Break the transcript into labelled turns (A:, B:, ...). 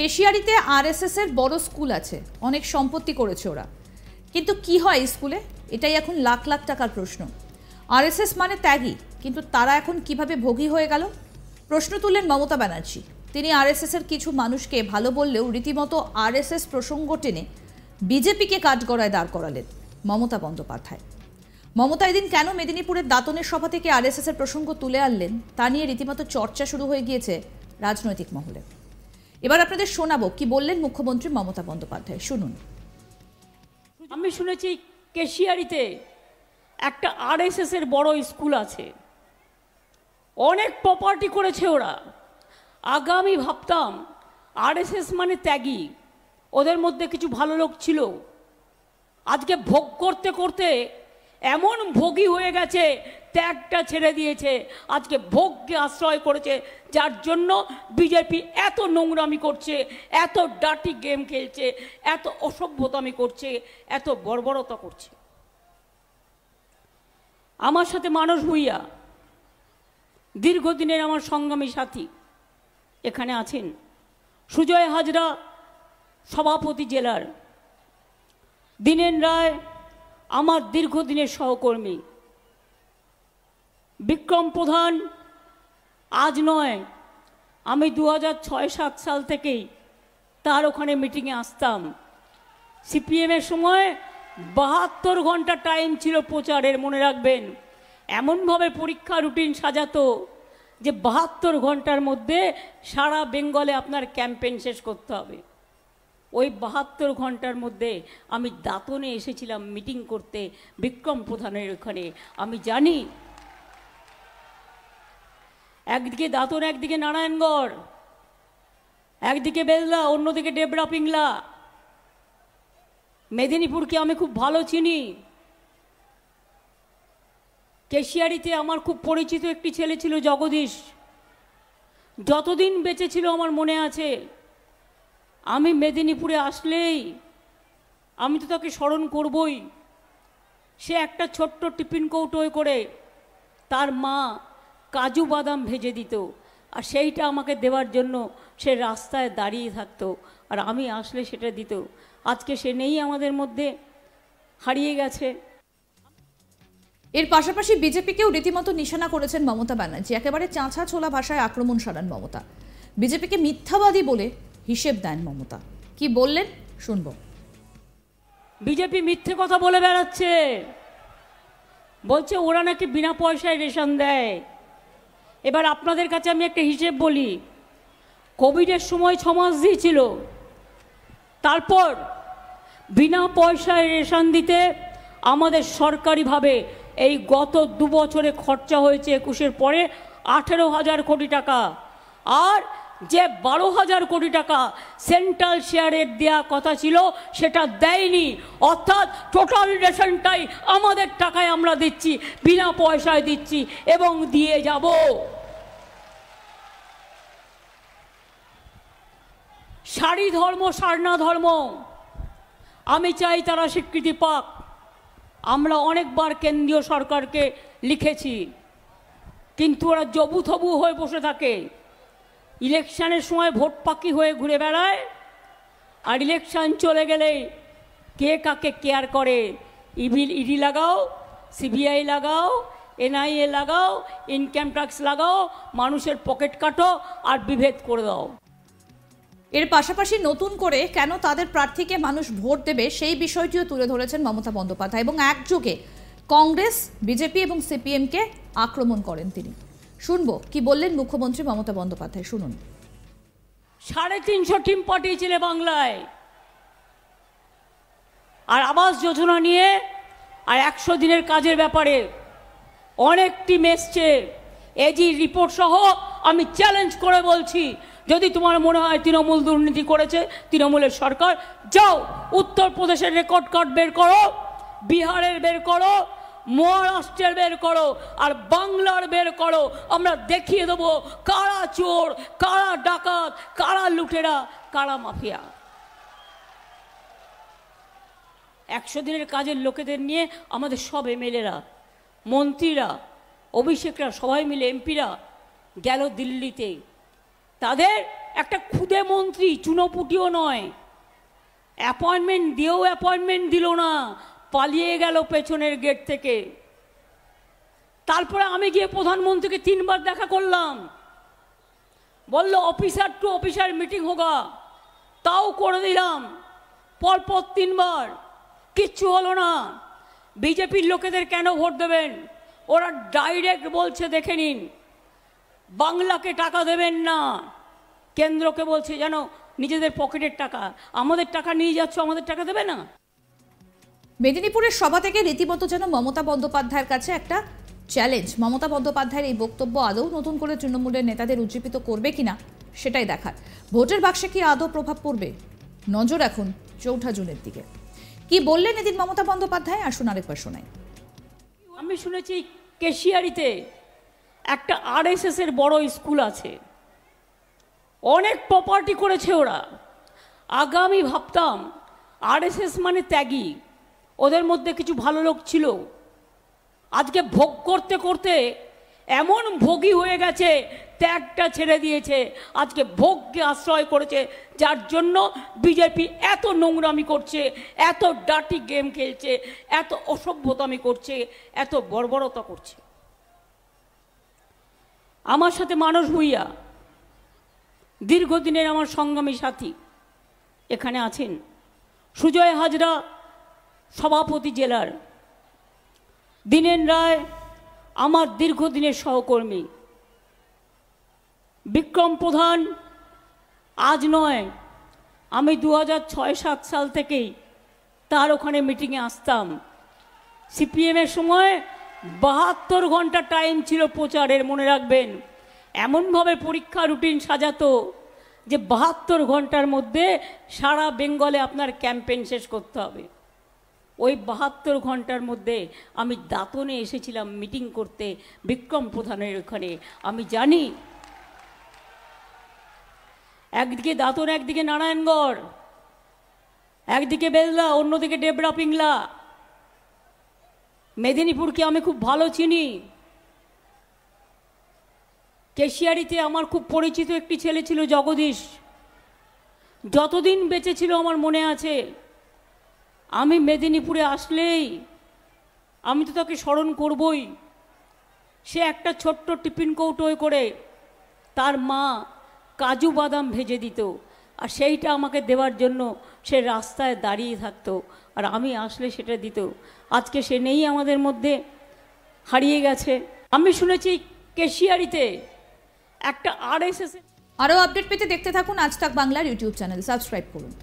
A: কেশিয়ারিতে RSS এর বড় school আছে, অনেক সম্পত্তি করেছে ওরা, কিন্তু কি হয় স্কুলে, এটাই এখন লাখ লাখ টাকার প্রশ্ন। আরএসএস মানে ত্যাগী, কিন্তু তারা এখন কিভাবে ভোগী হয়ে গেল? প্রশ্ন তুললেন মমতা ব্যানার্জি। তিনি আরএসএস এর কিছু মানুষকে ভালো বললেও রীতিমতো আরএসএস প্রসঙ্গ টেনে বিজেপিকে কাঠগড়ায় দাঁড় করালেন মমতা বন্দ্যোপাধ্যায়। মমতা এদিন কেন মেদিনীপুরের দাঁতনের সভা থেকে আরএসএস এর প্রসঙ্গ তুলে আনলেন তা নিয়ে রীতিমতো চর্চা শুরু হয়ে গিয়েছে রাজনৈতিক মহলে। এবার আপনাদের শোনাবো কি বললেন মুখ্যমন্ত্রী মমতা বন্দ্যোপাধ্যায়, শুনুন।
B: আমি শুনেছি কেশিয়ারিতে একটা আরএসএস এর বড় স্কুল আছে, অনেক প্রপার্টি করেছে ওরা। আগে আমি ভাবতাম আরএসএস মানে ত্যাগী, ওদের মধ্যে কিছু ভালো লোক ছিল। আজকে ভোগ করতে করতে এমন ভোগী হয়ে গেছে, ত্যাগটা ছেড়ে দিয়েছে, আজকে ভোগকে আশ্রয় করেছে, যার জন্য বিজেপি এত নোংরামি করছে, এত ডার্টি গেম খেলছে, এত অসভ্যতামি করছে, এত বর্বরতা করছে। আমার সাথে মানস ভূঁইয়া, দীর্ঘদিনের আমার সংগ্রামী সাথী এখানে আছেন, সুজয় হাজরা সভাপতি জেলার, দীনেন রায় আমার দীর্ঘদিনের সহকর্মী, বিক্রম প্রধান আজ নয়, আমি 2006-07 সাল থেকেই তার ওখানে মিটিংয়ে আসতাম। সিপিএমের সময় 72 ঘন্টা টাইম ছিল প্রচারের, মনে রাখবেন। এমনভাবে পরীক্ষা রুটিন সাজাতো যে 72 ঘন্টার মধ্যে সারা বেঙ্গলে আপনার ক্যাম্পেইন শেষ করতে হবে। ওই 72 ঘন্টার মধ্যে আমি দাঁতনে এসেছিলাম মিটিং করতে বিক্রম প্রধানের ওখানে। আমি জানি একদিকে দাঁতন, একদিকে নারায়ণগড়, একদিকে বেলদা, অন্যদিকে ডেবরা পিংলা। মেদিনীপুরকে আমি খুব ভালো চিনি। কেশিয়ারিতে আমার খুব পরিচিত একটি ছেলে ছিল জগদীশ, যতদিন বেঁচে ছিল আমার মনে আছে। আমি মেদিনীপুরে আসলেই আমি তো তাকে স্মরণ করবই। সে একটা ছোট্ট টিফিন কৌটোয় করে তার মা কাজু বাদাম ভেজে দিত, আর সেইটা আমাকে দেওয়ার জন্য সে রাস্তায় দাঁড়িয়ে থাকতো, আর আমি আসলে সেটা দিত। আজকে সে নেই আমাদের মধ্যে, হারিয়ে গেছে।
A: এর পাশাপাশি বিজেপিকেও রীতিমতো নিশানা করেছেন মমতা ব্যানার্জি। একেবারে চাঁচা ছোলা ভাষায় আক্রমণ সারান মমতা। বিজেপিকে মিথ্যাবাদী বলে হিসেব দেন মমতা। কি বললেন শুনব।
B: বিজেপি মিথ্যে কথা বলে বেড়াচ্ছে, বলছে ওরা নাকি বিনা পয়সায় রেশন দেয়। এবার আপনাদের কাছে আমি একটা হিসেব বলি। কোভিডের সময় 6 মাস দিয়েছিল, তারপর বিনা পয়সায় রেশন দিতে আমাদের সরকারিভাবে এই গত 2 বছরে খরচা হয়েছে 21-এর পরে 18,000 কোটি টাকা। আর যে 12,000 কোটি টাকা সেন্ট্রাল শেয়ারের দেওয়া কথা ছিল সেটা দেয়নি। অর্থাৎ টোটাল রেশনটাই আমাদের টাকায় আমরা দিচ্ছি, বিনা পয়সায় দিচ্ছি এবং দিয়ে যাব। সারি ধর্ম, সারনা ধর্ম, আমি চাই তারা স্বীকৃতি পাক। আমরা অনেকবার কেন্দ্রীয় সরকারকে লিখেছি, কিন্তু ওরা জবুথবু হয়ে বসে থাকে। ইলেকশনের সময় ভোট পাকি হয়ে ঘুরে বেড়ায়, আর ইলেকশন চলে গেলে কে কাকে কেয়ার করে। ইডি লাগাও, সিবিআই লাগাও, এনআইএ লাগাও, ইনকাম ট্যাক্স লাগাও, মানুষের পকেট কাটো আর বিভেদ করে দাও।
A: এর পাশাপাশি নতুন করে কেন তাদের প্রার্থীকে মানুষ ভোট দেবে সেই বিষয়টিও তুলে ধরেছেন মমতা বন্দ্যোপাধ্যায়, এবং একযোগে কংগ্রেস, বিজেপি এবং সিপিএমকে আক্রমণ করেন তিনি। শুনবো কি বললেন মুখ্যমন্ত্রী মমতা বন্দ্যোপাধ্যায়, শুনুন।
B: 350 টিম পাঠিয়েছিলে বাংলায়, আর আবাস যোজনা নিয়ে আর 100 দিনের কাজের ব্যাপারে অনেক টিম এসছে। এজি রিপোর্ট সহ আমি চ্যালেঞ্জ করে বলছি, যদি তোমার মনে হয় তৃণমূল দুর্নীতি করেছে, তৃণমূলের সরকার, যাও উত্তরপ্রদেশের রেকর্ড কার্ড বের করো, বিহারের বের করো, মহারাষ্ট্রের বের করো, আর বাংলার বের করো। আমরা দেখিয়ে দেবো কারা চোর, কারা ডাকাত, কারা লুটেরা, কারা মাফিয়া। 100 দিনের কাজের লোকেদের নিয়ে আমাদের সব এমএলএরা, মন্ত্রীরা, অভিষেকরা সবাই মিলে, এমপিরা গেল দিল্লিতে। তাদের একটা খুদে মন্ত্রী, চুনোপুটিও নয়, অ্যাপয়েন্টমেন্ট দিয়েও অ্যাপয়েন্টমেন্ট দিল না, পালিয়ে গেল পেছনের গেট থেকে। তারপরে আমি গিয়ে প্রধানমন্ত্রীকে 3 বার দেখা করলাম, বলল অফিসার টু অফিসার মিটিং হোগা, তাও করে দিলাম পরপর 3 বার, কিচ্ছু হলো না। বিজেপির লোকেদের কেন ভোট দেবেন? ওরা ডাইরেক্ট বলছে, দেখে নিন, বাংলাকে টাকা দেবেন না, কেন্দ্রকে বলছে যেন নিজেদের পকেটের টাকা, আমাদের টাকা নিয়ে যাচ্ছ, আমাদের টাকা দেবে না।
A: মেদিনীপুরের সভা থেকে রীতিমতো যেন মমতা বন্দ্যোপাধ্যায়ের কাছে একটা চ্যালেঞ্জ। মমতা বন্দ্যোপাধ্যায়ের এই বক্তব্য আদৌ নতুন করে তৃণমূলের নেতাদের উজ্জীবিত করবে কিনা সেটাই দেখার। ভোটের বাক্সে কি আদৌ প্রভাব পড়বে? নজর এখন 4 জুনের দিকে। কি বললেন এদিন মমতা বন্দ্যোপাধ্যায়, আসুন আরেকবার শোনাই।
B: আমি শুনেছি কেশিয়ারিতে একটা RSS এর বড় স্কুল আছে, অনেক প্রপার্টি করেছে ওরা। আগামী ভাবতাম RSS মানে ত্যাগী, ওদের মধ্যে কিছু ভালো লোক ছিল। আজকে ভোগ করতে করতে এমন ভোগী হয়ে গেছে, ত্যাগটা ছেড়ে দিয়েছে, আজকে ভোগকে আশ্রয় করেছে, যার জন্য বিজেপি এত নোংরামি করছে, এত ডার্টি গেম খেলছে, এত অসভ্যতামি করছে, এত বর্বরতা করছে। আমার সাথে মানস ভূঁইয়া, দীর্ঘদিনের আমার সংগ্রামী সাথী, এখানে আছেন। সুজয় হাজরা সভাপতি জেলার, দীনেন রায় আমার দীর্ঘদিনের সহকর্মী, বিক্রম প্রধান আজ নয়, আমি 2006-07 সাল থেকেই তার ওখানে মিটিংয়ে আসতাম। সিপিএমের সময় 72 ঘন্টা টাইম ছিল প্রচারের, মনে রাখবেন। এমনভাবে পরীক্ষা রুটিন সাজাতো যে 72 ঘন্টার মধ্যে সারা বেঙ্গলে আপনার ক্যাম্পেইন শেষ করতে হবে। ওই 72 ঘন্টার মধ্যে আমি দাঁতনে এসেছিলাম মিটিং করতে বিক্রম প্রধানের ওখানে। আমি জানি একদিকে দাঁতন, একদিকে নারায়ণগড়, একদিকে বেলদা, অন্যদিকে ডেবরা পিংলা। মেদিনীপুরকে আমি খুব ভালো চিনি। কেশিয়ারিতে আমার খুব পরিচিত একটি ছেলে ছিল, জগদীশ। যতদিন বেঁচে ছিল আমার মনে আছে, আমি মেদিনীপুরে আসলেই আমি তো তাকে স্মরণ করবই। সে একটা ছোট্ট টিফিন কৌটোয় করে তার মা কাজু বাদাম ভেজে দিত, আর সেইটা আমাকে দেওয়ার জন্য সে রাস্তায় দাঁড়িয়ে থাকতো, আর আমি আসলে সেটা দিত। আজকে সে নেই আমাদের মধ্যে, হারিয়ে গেছে। আমি শুনেছি কেশিয়ারিতে একটা RSS।
A: আরও আপডেট পেতে দেখতে থাকুন আজ তাক বাংলার ইউটিউব চ্যানেল, সাবস্ক্রাইব করুন।